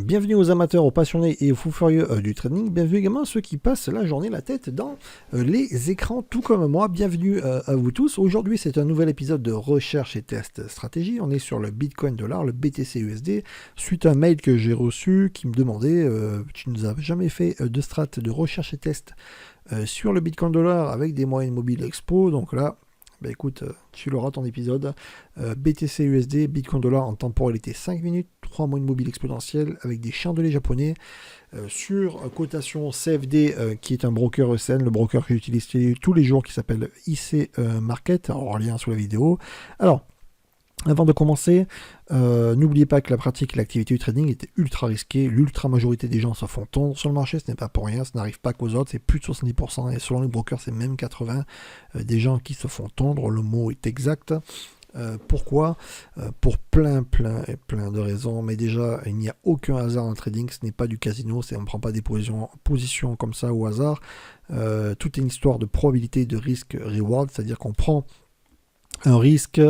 Bienvenue aux amateurs, aux passionnés et aux fous furieux du trading. Bienvenue également à ceux qui passent la journée la tête dans les écrans, tout comme moi. Bienvenue à vous tous. Aujourd'hui, c'est un nouvel épisode de recherche et test stratégie. On est sur le Bitcoin dollar, le BTC USD, suite à un mail que j'ai reçu qui me demandait tu nous as jamais fait de strat de recherche et test sur le Bitcoin dollar avec des moyennes mobiles expo. Donc là, bah écoute, tu l'auras ton épisode. BTC USD, Bitcoin dollar en temporalité 5 minutes, 3 moyennes mobiles exponentielles avec des chandeliers japonais sur cotation CFD qui est un broker ECN, le broker que j'utilise tous les jours qui s'appelle IC Market, alors lien sous la vidéo. Alors, avant de commencer, n'oubliez pas que la pratique et l'activité du trading était ultra risquée. L'ultra majorité des gens se font tondre sur le marché, ce n'est pas pour rien, ça n'arrive pas qu'aux autres, c'est plus de 70%, et selon les brokers, c'est même 80% des gens qui se font tondre, le mot est exact. Pourquoi Pour plein de raisons, mais déjà, il n'y a aucun hasard en trading, ce n'est pas du casino, on ne prend pas des positions comme ça au hasard. Tout est une histoire de probabilité, de risque-reward, c'est-à-dire qu'on prend un risque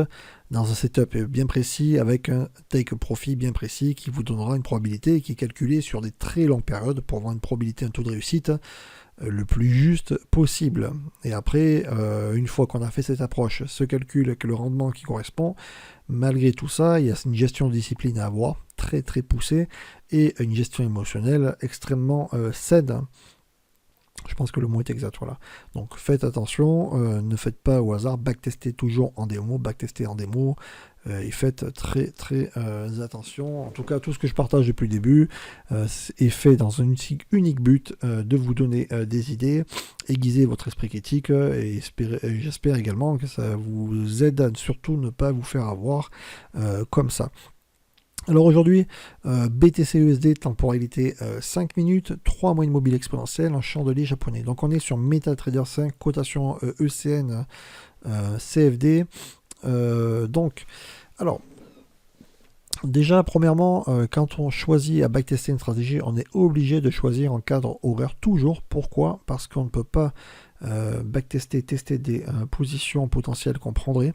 dans un setup bien précis avec un take profit bien précis qui vous donnera une probabilité qui est calculée sur des très longues périodes pour avoir une probabilité, un taux de réussite le plus juste possible. Et après, une fois qu'on a fait cette approche, ce calcul avec le rendement qui correspond, malgré tout ça, il y a une gestion de discipline à avoir, très poussée, et une gestion émotionnelle extrêmement saine. Je pense que le mot est exact, voilà. Donc faites attention, ne faites pas au hasard, backtestez toujours en démo, et faites très attention. En tout cas, tout ce que je partage depuis le début est fait dans un unique but de vous donner des idées, aiguiser votre esprit critique, et j'espère également que ça vous aide à surtout ne pas vous faire avoir comme ça. Alors aujourd'hui, BTC USD, temporalité 5 minutes, 3 moyennes mobiles exponentielles en chandelier japonais. Donc on est sur MetaTrader 5, cotation ECN CFD. Donc, alors, déjà, premièrement, quand on choisit à backtester une stratégie, on est obligé de choisir un cadre horaire toujours. Pourquoi ? Parce qu'on ne peut pas tester des positions potentielles qu'on prendrait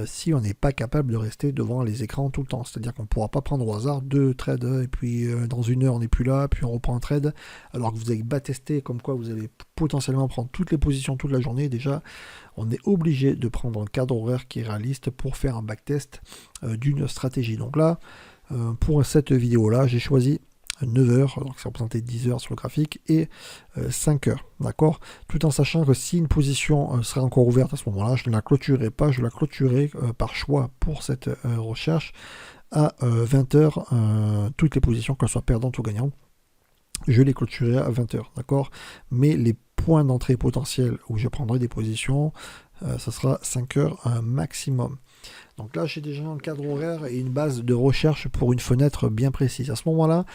si on n'est pas capable de rester devant les écrans tout le temps. C'est-à-dire qu'on ne pourra pas prendre au hasard 2 trades et puis dans une heure on n'est plus là, puis on reprend un trade, alors que vous avez backtesté comme quoi vous allez potentiellement prendre toutes les positions toute la journée. Déjà, on est obligé de prendre un cadre horaire qui est réaliste pour faire un backtest d'une stratégie. Donc là, pour cette vidéo-là, j'ai choisi 9 heures, donc c'est représenté 10 heures sur le graphique, et 5 heures, d'accord, tout en sachant que si une position serait encore ouverte à ce moment-là, je ne la clôturerai pas, je la clôturerai par choix pour cette recherche à 20 heures, toutes les positions, qu'elles soient perdantes ou gagnantes, je les clôturerai à 20 heures, d'accord, mais les points d'entrée potentiels où je prendrai des positions, ça sera 5 heures maximum. Donc là, j'ai déjà un cadre horaire et une base de recherche pour une fenêtre bien précise. À ce moment-là,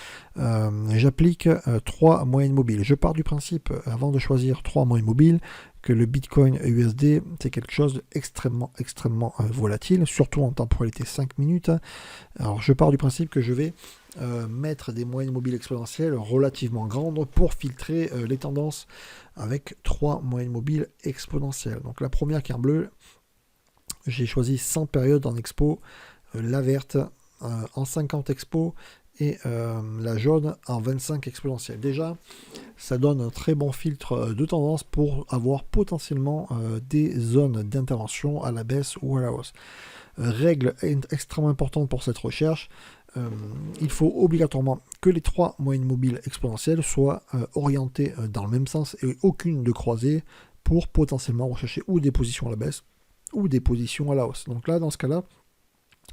j'applique 3 moyennes mobiles. Je pars du principe, avant de choisir 3 moyennes mobiles, que le Bitcoin USD, c'est quelque chose d'extrêmement volatile, surtout en temporalité 5 minutes. Alors, je pars du principe que je vais mettre des moyennes mobiles exponentielles relativement grandes pour filtrer les tendances avec 3 moyennes mobiles exponentielles. Donc la première qui est en bleu, j'ai choisi 100 périodes en expo, la verte en 50 expo et la jaune en 25 exponentielles. Déjà, ça donne un très bon filtre de tendance pour avoir potentiellement des zones d'intervention à la baisse ou à la hausse. Règle extrêmement importante pour cette recherche, il faut obligatoirement que les 3 moyennes mobiles exponentielles soient orientées dans le même sens et aucune de croisée pour potentiellement rechercher ou des positions à la baisse ou des positions à la hausse. Donc là, dans ce cas-là,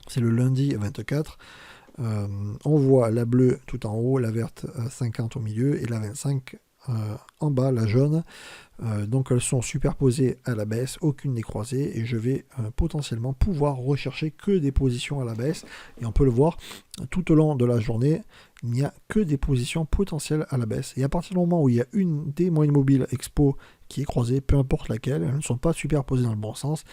c'est le lundi 24. On voit la bleue tout en haut, la verte 50 au milieu et la 25 en bas, la jaune. Donc elles sont superposées à la baisse, aucune n'est croisée et je vais potentiellement pouvoir rechercher que des positions à la baisse. Et on peut le voir tout au long de la journée, il n'y a que des positions potentielles à la baisse. Et à partir du moment où il y a une des moyennes mobiles expo qui est croisée, peu importe laquelle, elles ne sont pas superposées dans le bon sens,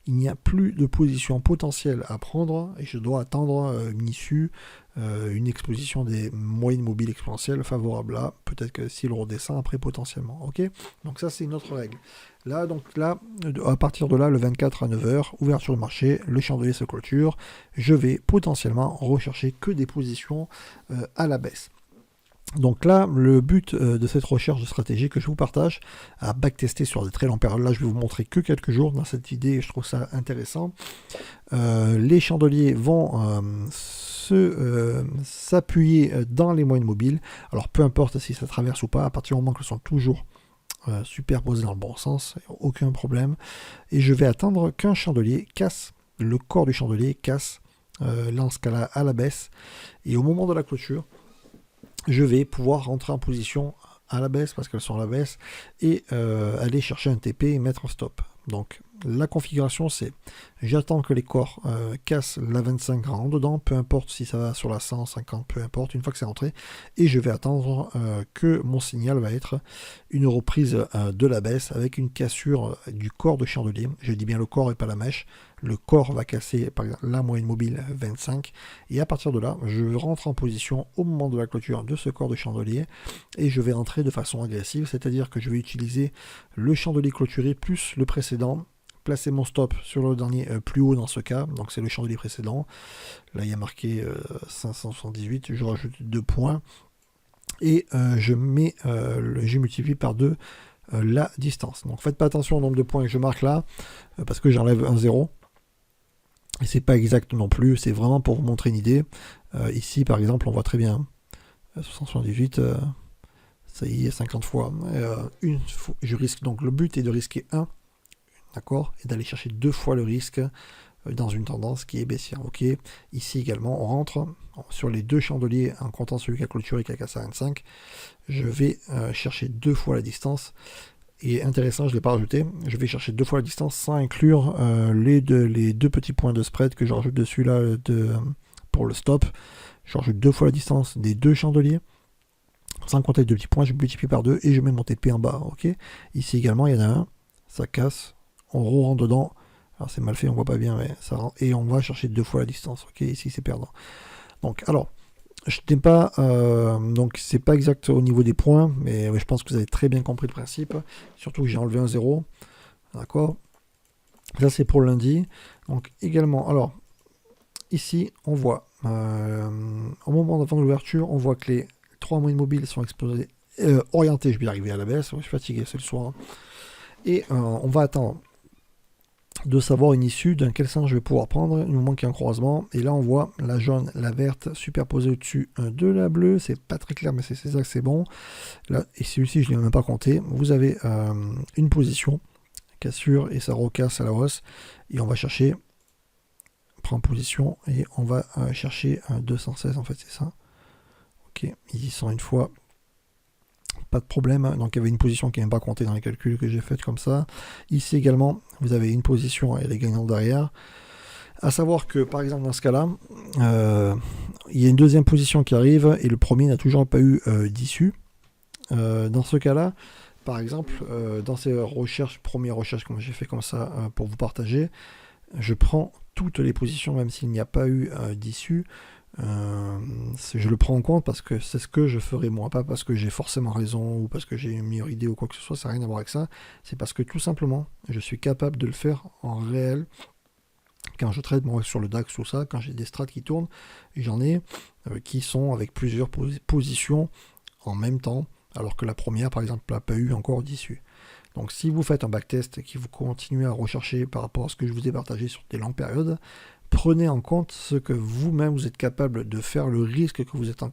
il n'y a plus de position potentielle à prendre et je dois attendre une issue une exposition des moyennes mobiles exponentielles favorable là, peut-être que s'il redescend après potentiellement, ok. Donc ça c'est une autre règle. Là, à partir de là, le 24 à 9h, ouverture de marché, le chandelier se clôture, je vais potentiellement rechercher que des positions à la baisse. Donc là, le but de cette recherche de stratégie que je vous partage, à backtester sur des très longues périodes, là je vais vous montrer que quelques jours dans cette idée, je trouve ça intéressant. Les chandeliers vont s'appuyer dans les moyennes mobiles, alors peu importe si ça traverse ou pas, à partir du moment qu'elles sont toujours superposées dans le bon sens, aucun problème, et je vais attendre qu'un chandelier casse, le corps du chandelier casse l'escalade à la baisse, et au moment de la clôture, je vais pouvoir rentrer en position à la baisse parce qu'elles sont à la baisse et aller chercher un TP et mettre un stop. Donc la configuration c'est j'attends que les corps cassent la 25 en dedans, peu importe si ça va sur la 150, peu importe, une fois que c'est rentré, et je vais attendre que mon signal va être une reprise de la baisse avec une cassure du corps de chandelier. Je dis bien le corps et pas la mèche. Le corps va casser par exemple la moyenne mobile 25 et à partir de là je rentre en position au moment de la clôture de ce corps de chandelier et je vais rentrer de façon agressive, c'est-à-dire que je vais utiliser le chandelier clôturé plus le précédent, placer mon stop sur le dernier plus haut dans ce cas, donc c'est le chandelier précédent, là il y a marqué 578, je rajoute 2 points et je multiplie par 2 la distance. Donc faites pas attention au nombre de points que je marque là parce que j'enlève un 0. Et c'est pas exact non plus, c'est vraiment pour vous montrer une idée. Ici, par exemple, on voit très bien 678, ça y est, 50 fois. Je risque, donc le but est de risquer 1, d'accord, et d'aller chercher 2 fois le risque dans une tendance qui est baissière. Ok. Ici également, on rentre sur les 2 chandeliers en comptant celui qui a clôturé qui a cassé à 25. Je vais chercher 2 fois la distance. Et intéressant, je ne l'ai pas rajouté, je vais chercher 2 fois la distance sans inclure les deux petits points de spread que je rajoute dessus là pour le stop. Je rajoute 2 fois la distance des 2 chandeliers, sans compter les 2 petits points, je multiplie par 2 et je mets mon TP en bas. Ok. Ici également, il y en a un, ça casse, on rentre dedans, alors c'est mal fait, on voit pas bien, mais ça rentre, et on va chercher 2 fois la distance. Ok, ici c'est perdant. Donc alors, je n'ai pas, donc c'est pas exact au niveau des points, mais je pense que vous avez très bien compris le principe. Surtout que j'ai enlevé un 0, d'accord. Ça c'est pour lundi. Donc également, alors ici on voit au moment d'avant l'ouverture, on voit que les 3 moyennes mobiles sont exposés, orientés. Je vais y arriver à la baisse. Je suis fatigué, c'est le soir. Et on va attendre de savoir une issue, dans quel sens je vais pouvoir prendre, du moment qu'il y a un croisement, et là on voit la jaune, la verte superposée au-dessus de la bleue, c'est pas très clair mais c'est ça que c'est bon, là, et celui-ci je ne l'ai même pas compté, vous avez une position, cassure, et ça recasse à la hausse, et on va chercher, prend position, et on va chercher un 216 en fait, c'est ça, ok, ils y sont une fois, pas de problème, donc il y avait une position qui n'est pas comptée dans les calculs que j'ai fait comme ça. Ici également, vous avez une position et les gagnants derrière. À savoir que par exemple dans ce cas-là, il y a une deuxième position qui arrive et le premier n'a toujours pas eu d'issue. Dans ce cas-là, par exemple, dans ces recherches, premières recherches comme j'ai fait comme ça pour vous partager, je prends toutes les positions même s'il n'y a pas eu d'issue. Je le prends en compte parce que c'est ce que je ferai moi, pas parce que j'ai forcément raison ou parce que j'ai une meilleure idée ou quoi que ce soit, ça n'a rien à voir avec ça, c'est parce que tout simplement je suis capable de le faire en réel quand je trade moi, sur le DAX ou ça, quand j'ai des strats qui tournent, j'en ai qui sont avec plusieurs positions en même temps, alors que la première par exemple n'a pas eu encore d'issue. Donc si vous faites un backtest et que vous continuez à rechercher par rapport à ce que je vous ai partagé sur des longues périodes, prenez en compte ce que vous-même vous êtes capable de faire, le risque que vous êtes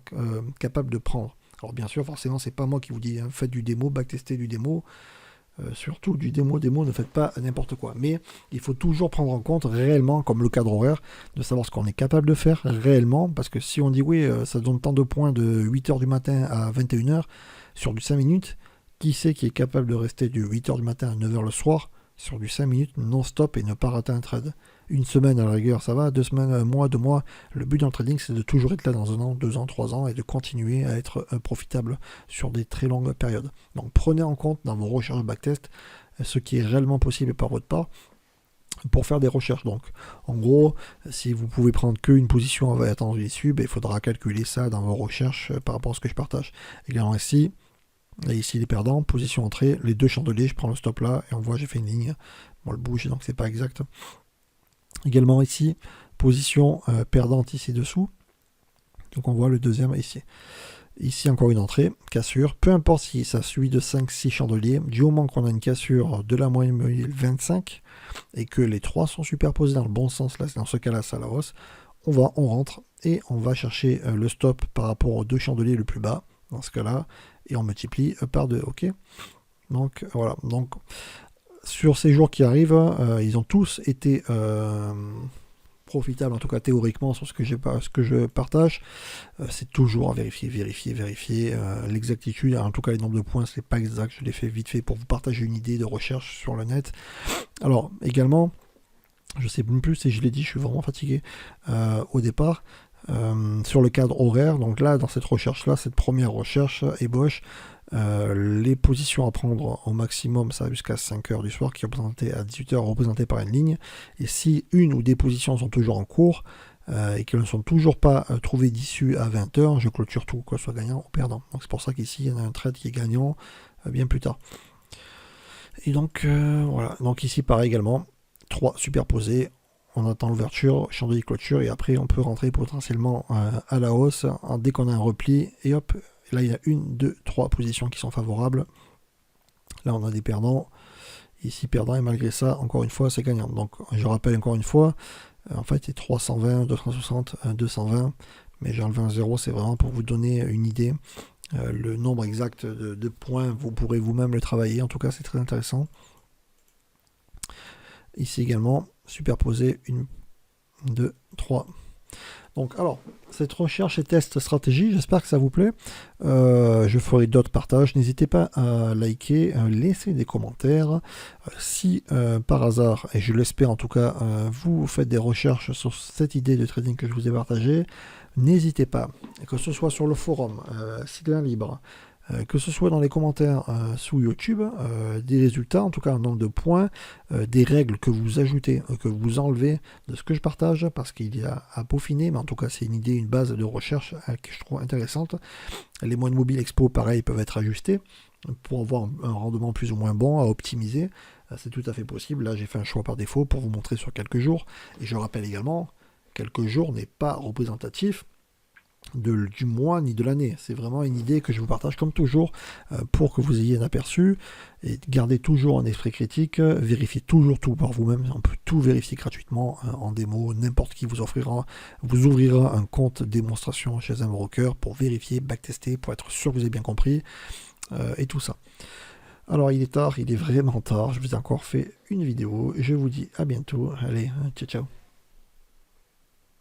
capable de prendre. Alors bien sûr, forcément, c'est pas moi qui vous dis, hein, faites du démo, backtestez du démo, surtout du démo, ne faites pas n'importe quoi. Mais il faut toujours prendre en compte réellement, comme le cadre horaire, de savoir ce qu'on est capable de faire réellement, parce que si on dit oui, ça donne tant de points de 8h du matin à 21h, sur du 5 minutes, qui c'est qui est capable de rester de 8h du matin à 9h le soir, sur du 5 minutes non-stop et ne pas rater un trade. Une semaine à la rigueur, ça va, 2 semaines, un mois, 2 mois. Le but dans le trading, c'est de toujours être là dans 1 an, 2 ans, 3 ans et de continuer à être profitable sur des très longues périodes. Donc prenez en compte dans vos recherches de backtest ce qui est réellement possible par votre part. pour faire des recherches. Donc, en gros, si vous pouvez prendre qu'une position en attendre l'issue, il faudra calculer ça dans vos recherches par rapport à ce que je partage. Également ici, et ici les perdants, position entrée, les deux chandeliers, je prends le stop là, et on voit j'ai fait une ligne. Bon, le bouge, donc c'est pas exact. Également ici, position perdante ici dessous. Donc on voit le deuxième ici. Ici encore une entrée, cassure. Peu importe si ça suit de 5-6 chandeliers, du moment qu'on a une cassure de la moyenne mobile 25 et que les trois sont superposés dans le bon sens, là, dans ce cas-là, c'est à la hausse, on rentre et on va chercher le stop par rapport aux deux chandeliers le plus bas, dans ce cas-là, et on multiplie par 2. Ok. Donc voilà. Donc sur ces jours qui arrivent, ils ont tous été profitable, en tout cas théoriquement, sur ce que je partage. C'est toujours à vérifier l'exactitude. En tout cas, les nombres de points, c'est pas exact. Je l'ai fait vite fait pour vous partager une idée de recherche sur le net. Alors, également, je sais même plus si je l'ai dit, je suis vraiment fatigué au départ. Sur le cadre horaire, donc là, dans cette recherche-là, cette première recherche ébauche, les positions à prendre au maximum, ça va jusqu'à 5 heures du soir, qui est représenté à 18 heures, représenté par une ligne. Et si une ou des positions sont toujours en cours et qu'elles ne sont toujours pas trouvées d'issue à 20 heures, je clôture tout, que ce soit gagnant ou perdant. Donc c'est pour ça qu'ici, il y en a un trade qui est gagnant bien plus tard. Et donc, voilà. Donc ici, pareil également, 3 superposés. On attend l'ouverture, chandelier clôture, et après on peut rentrer potentiellement à la hausse dès qu'on a un repli, et hop, là il y a 1, 2, 3 positions qui sont favorables. Là on a des perdants, ici perdant, et malgré ça, encore une fois, c'est gagnant. Donc je rappelle encore une fois, en fait c'est 320, 260, 220, mais j'ai enlevé un 0, c'est vraiment pour vous donner une idée. Le nombre exact de points, vous pourrez vous-même le travailler, en tout cas c'est très intéressant. Ici également, superposer 1, 2, 3. Donc, alors, cette recherche et test stratégie, j'espère que ça vous plaît. Je ferai d'autres partages. N'hésitez pas à liker, laisser des commentaires. Si par hasard, et je l'espère en tout cas, vous faites des recherches sur cette idée de trading que je vous ai partagée, n'hésitez pas, que ce soit sur le forum, site libre, que ce soit dans les commentaires sous YouTube, des résultats, en tout cas un nombre de points, des règles que vous ajoutez, que vous enlevez de ce que je partage, parce qu'il y a à peaufiner, mais en tout cas c'est une idée, une base de recherche que je trouve intéressante. Les moyennes mobiles expo, pareil, peuvent être ajustés pour avoir un rendement plus ou moins bon à optimiser. C'est tout à fait possible. Là j'ai fait un choix par défaut pour vous montrer sur quelques jours, et je rappelle également, quelques jours n'est pas représentatif du mois ni de l'année. C'est vraiment une idée que je vous partage comme toujours pour que vous ayez un aperçu, et gardez toujours un esprit critique, vérifiez toujours tout par vous-même. On peut tout vérifier gratuitement en démo, n'importe qui vous ouvrira un compte démonstration chez un broker pour vérifier, backtester, pour être sûr que vous avez bien compris et tout ça. Alors il est tard, il est vraiment tard, je vous ai encore fait une vidéo, je vous dis à bientôt, allez, ciao ciao.